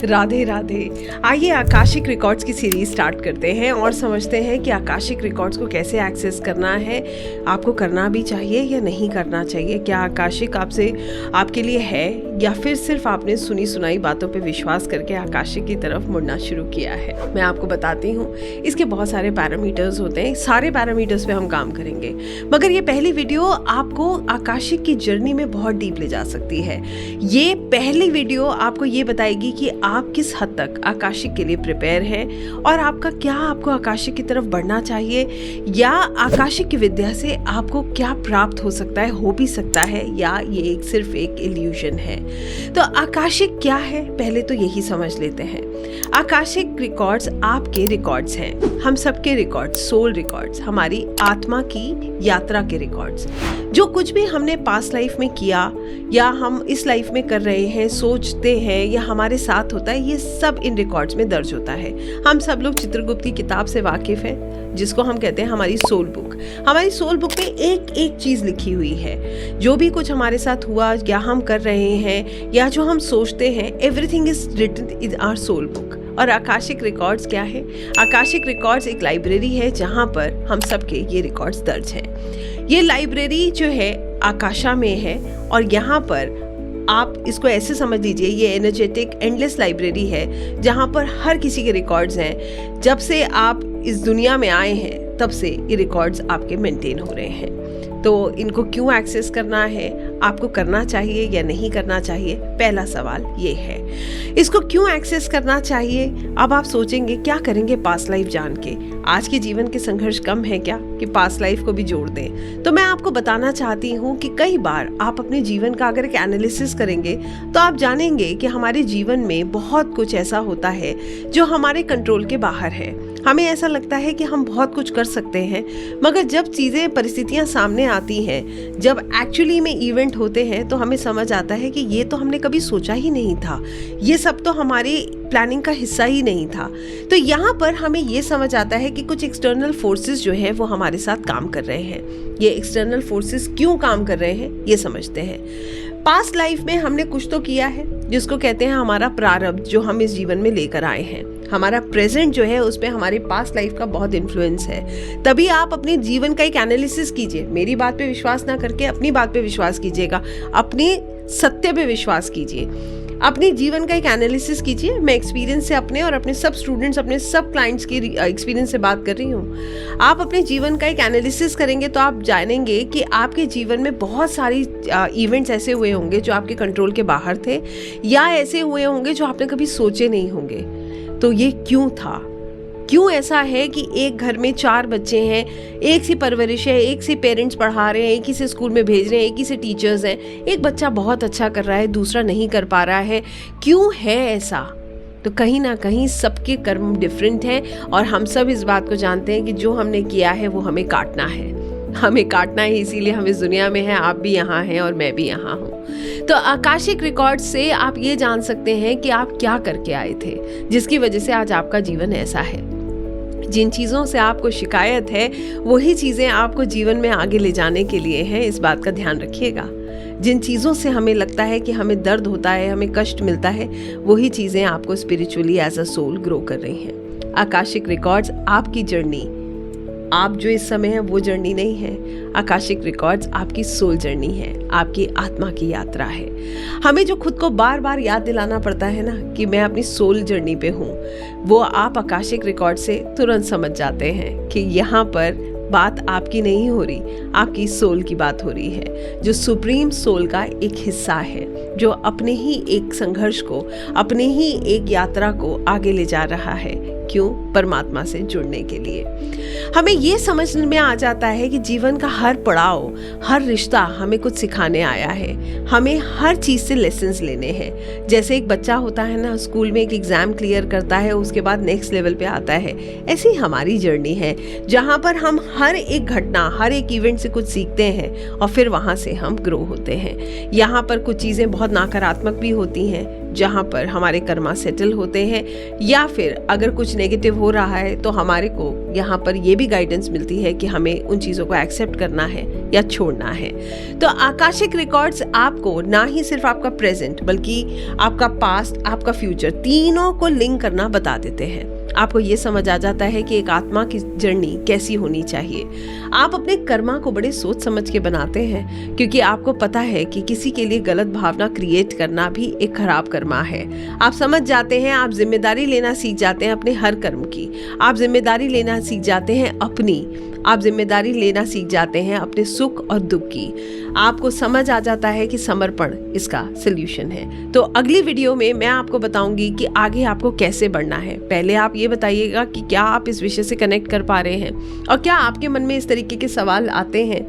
राधे राधे। आइए Akashic records की series start करते हैं और समझते हैं कि आकाशिक रिकॉर्ड्स को कैसे एक्सेस करना है, आपको करना भी चाहिए या नहीं करना चाहिए। क्या आकाशिक आपके लिए है या फिर सिर्फ आपने सुनी सुनाई बातों पे विश्वास करके आकाशिक की तरफ मुड़ना शुरू किया है। मैं आपको बताती हूँ, इसके बहुत सारे पैरामीटर्स होते हैं, सारे पैरामीटर्स पे हम काम करेंगे, मगर ये पहली वीडियो आपको आकाशिक की जर्नी में बहुत डीप ले जा सकती है। ये पहली वीडियो आपको ये बताएगी कि आप किस हद तक आकाशिक के लिए प्रिपेयर हैं और आपको आकाशिक की तरफ बढ़ना चाहिए, या आकाशिक की विद्या से आपको क्या प्राप्त हो सकता है, हो भी सकता है, या ये सिर्फ एक इल्यूजन है। तो आकाशिक क्या है, पहले तो यही समझ लेते हैं। आकाशिक रिकॉर्ड्स आपके रिकॉर्ड्स हैं, हम सबके रिकॉर्ड्स, सोल रिकॉर्ड्स, हमारी आत्मा की यात्रा के रिकॉर्ड्स। जो कुछ भी हमने पास्ट लाइफ में किया या हम इस लाइफ में कर रहे हैं, सोचते हैं या हमारे साथ होता है, ये सब इन रिकॉर्ड्स में दर्ज होता है। हम सब लोग चित्रगुप्त की किताब से वाकिफ हैं, जिसको हम कहते हैं हमारी सोल बुक। हमारी सोल बुक में एक एक चीज़ लिखी हुई है। जो भी कुछ हमारे साथ हुआ या हम कर रहे हैं या जो हम सोचते हैं, everything is written in our soul book. और आकाशिक रिकॉर्ड्स क्या है? आकाशिक रिकॉर्ड्स एक लाइब्रेरी है जहाँ पर हम सबके ये रिकॉर्ड्स दर्ज हैं। ये लाइब्रेरी जो है आकाशा में है और यहाँ पर आप इसको ऐसे समझ लीजिए, ये एनर्जेटिक एंडलेस लाइब्रेरी है जहाँ पर हर किसी के रिकॉर्ड्स हैं। जब से आप इस दुनिया में आए हैं तब से ये रिकॉर्ड्स आपके मेंटेन हो रहे हैं। तो इनको क्यों एक्सेस करना है, आपको करना चाहिए या नहीं करना चाहिए, पहला सवाल ये है। इसको क्यों एक्सेस करना चाहिए? अब आप सोचेंगे क्या करेंगे पास्ट लाइफ जान के? आज के जीवन के संघर्ष कम है क्या कि पास्ट लाइफ को भी जोड़ दें? तो मैं आपको बताना चाहती हूँ कि कई बार आप अपने जीवन का अगर एक एनालिसिस करेंगे तो आप जानेंगे कि हमारे जीवन में बहुत कुछ ऐसा होता है जो हमारे कंट्रोल के बाहर है। हमें ऐसा लगता है कि हम बहुत कुछ कर सकते हैं, मगर जब चीज़ें, परिस्थितियाँ सामने आती हैं, जब एक्चुअली में इवेंट होते हैं, तो हमें समझ आता है कि ये तो हमने कभी सोचा ही नहीं था, ये सब तो हमारी प्लानिंग का हिस्सा ही नहीं था। तो यहाँ पर हमें ये समझ आता है कि कुछ एक्सटर्नल फोर्सेस जो है वो हमारे साथ काम कर रहे हैं। ये एक्सटर्नल फोर्सेस क्यों काम कर रहे हैं ये समझते हैं। पास्ट लाइफ में हमने कुछ तो किया है जिसको कहते हैं हमारा प्रारब्ध, जो हम इस जीवन में लेकर आए हैं। हमारा प्रेजेंट जो है उस पर हमारी पास्ट लाइफ का बहुत इन्फ्लुएंस है। तभी आप अपने जीवन का एक एनालिसिस कीजिए। मेरी बात पे विश्वास ना करके अपनी बात पे विश्वास कीजिएगा, अपने सत्य पे विश्वास कीजिए, अपने जीवन का एक एनालिसिस कीजिए। मैं एक्सपीरियंस से अपने और अपने सब स्टूडेंट्स, अपने सब क्लाइंट्स की एक्सपीरियंस से बात कर रही हूँ। आप अपने जीवन का एक एनालिसिस करेंगे तो आप जानेंगे कि आपके जीवन में बहुत सारी इवेंट्स ऐसे हुए होंगे जो आपके कंट्रोल के बाहर थे, या ऐसे हुए होंगे जो आपने कभी सोचे नहीं होंगे। तो ये क्यों था? क्यों ऐसा है कि एक घर में 4 बच्चे हैं, एक सी परवरिश है, एक से पेरेंट्स पढ़ा रहे हैं, एक ही से स्कूल में भेज रहे हैं, एक ही से टीचर्स हैं, एक बच्चा बहुत अच्छा कर रहा है, दूसरा नहीं कर पा रहा है? क्यों है ऐसा? तो कहीं ना कहीं सबके कर्म डिफरेंट हैं और हम सब इस बात को जानते हैं कि जो हमने किया है वो हमें काटना है। हमें काटना है, इसीलिए हम इस दुनिया में हैं। आप भी यहाँ हैं और मैं भी यहाँ हूँ। तो आकाशिक रिकॉर्ड से आप ये जान सकते हैं कि आप क्या करके आए थे जिसकी वजह से आज आपका जीवन ऐसा है। जिन चीज़ों से आपको शिकायत है वही चीज़ें आपको जीवन में आगे ले जाने के लिए हैं, इस बात का ध्यान रखिएगा। जिन चीज़ों से हमें लगता है कि हमें दर्द होता है, हमें कष्ट मिलता है, वही चीज़ें आपको spiritually as a soul grow कर रही हैं। आकाशिक रिकॉर्ड्स आपकी जर्नी, आप जो इस समय है वो जर्नी नहीं है। आकाशिक रिकॉर्ड्स आपकी सोल जर्नी है, आपकी आत्मा की यात्रा है। हमें जो खुद को बार बार याद दिलाना पड़ता है ना कि मैं अपनी सोल जर्नी पे हूँ, वो आप आकाशिक रिकॉर्ड से तुरंत समझ जाते हैं कि यहाँ पर बात आपकी नहीं हो रही, आपकी सोल की बात हो रही है, जो सुप्रीम सोल का एक हिस्सा है, जो अपने ही एक संघर्ष को, अपने ही एक यात्रा को आगे ले जा रहा है। क्यों? परमात्मा से जुड़ने के लिए। हमें ये समझ में आ जाता है कि जीवन का हर पड़ाव, हर रिश्ता हमें कुछ सिखाने आया है। हमें हर चीज़ से लेसन्स लेने हैं। जैसे एक बच्चा होता है ना, स्कूल में एक एग्ज़ाम क्लियर करता है, उसके बाद नेक्स्ट लेवल पे आता है। ऐसी हमारी जर्नी है जहाँ पर हम हर एक घटना, हर एक इवेंट से कुछ सीखते हैं और फिर वहाँ से हम ग्रो होते हैं। यहाँ पर कुछ चीज़ें बहुत नकारात्मक भी होती हैं, जहाँ पर हमारे कर्मा सेटल होते हैं, या फिर अगर कुछ नेगेटिव हो रहा है तो हमारे को यहाँ पर ये भी गाइडेंस मिलती है कि हमें उन चीज़ों को एक्सेप्ट करना है या छोड़ना है। तो आकाशिक रिकॉर्ड्स आपको ना ही सिर्फ आपका प्रेजेंट बल्कि आपका पास्ट, आपका फ्यूचर, तीनों को लिंक करना बता देते हैं। आपको ये समझ आ जाता है कि एक आत्मा की जर्नी कैसी होनी चाहिए। आप अपने कर्मा को बड़े सोच समझ के बनाते हैं, क्योंकि आपको पता है कि किसी के लिए गलत भावना क्रिएट करना भी एक खराब कर्मा है। आप समझ जाते हैं, आप जिम्मेदारी लेना सीख जाते हैं अपने हर कर्म की। आप जिम्मेदारी लेना सीख जाते हैं अपनी, आप जिम्मेदारी लेना सीख जाते हैं अपने सुख और दुख की। आपको समझ आ जाता है कि समर्पण इसका सल्यूशन है। तो अगली वीडियो में मैं आपको बताऊंगी कि आगे आपको कैसे बढ़ना है। पहले आप ये बताइएगा कि क्या आप इस विषय से कनेक्ट कर पा रहे हैं, और क्या आपके मन में इस तरीके के सवाल आते हैं।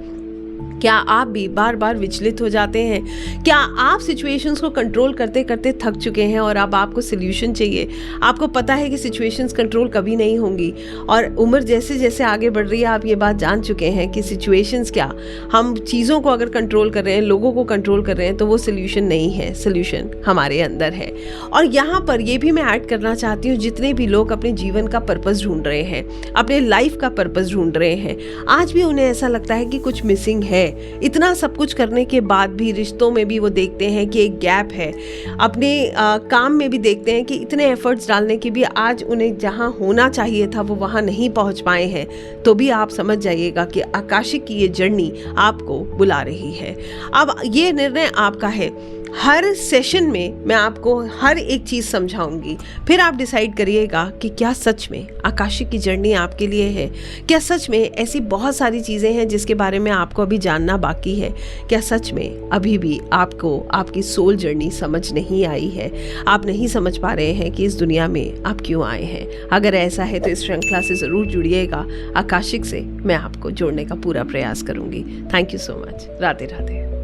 क्या आप भी बार बार विचलित हो जाते हैं? क्या आप सिचुएशंस को कंट्रोल करते करते थक चुके हैं और अब आपको सल्यूशन चाहिए? आपको पता है कि सिचुएशंस कंट्रोल कभी नहीं होंगी, और उम्र जैसे जैसे आगे बढ़ रही है आप ये बात जान चुके हैं कि सिचुएशंस क्या, हम चीज़ों को अगर कंट्रोल कर रहे हैं, लोगों को कंट्रोल कर रहे हैं, तो वो सल्यूशन नहीं है। सल्यूशन हमारे अंदर है। और यहाँ पर ये भी मैं ऐड करना चाहती हूँ, जितने भी लोग अपने जीवन का पर्पस ढूंढ रहे हैं, अपने लाइफ का पर्पस ढूंढ रहे हैं, आज भी उन्हें ऐसा लगता है कि कुछ मिसिंग है। इतना सब कुछ करने के बाद भी रिश्तों में भी वो देखते हैं कि एक गैप है, अपने काम में भी देखते हैं कि इतने एफर्ट्स डालने के भी आज उन्हें जहां होना चाहिए था वो वहां नहीं पहुंच पाए हैं। तो भी आप समझ जाइएगा कि आकाशिक की ये जर्नी आपको बुला रही है। अब ये निर्णय आपका है। हर सेशन में मैं आपको हर एक चीज़ समझाऊंगी, फिर आप डिसाइड करिएगा कि क्या सच में आकाशिक की जर्नी आपके लिए है। क्या सच में ऐसी बहुत सारी चीज़ें हैं जिसके बारे में आपको अभी जानना बाकी है। क्या सच में अभी भी आपको आपकी सोल जर्नी समझ नहीं आई है, आप नहीं समझ पा रहे हैं कि इस दुनिया में आप क्यों आए हैं। अगर ऐसा है तो इस श्रृंखला से ज़रूर जुड़िएगा। आकाशिक से मैं आपको जोड़ने का पूरा प्रयास करूँगी। Thank you so much. Radhe Radhe.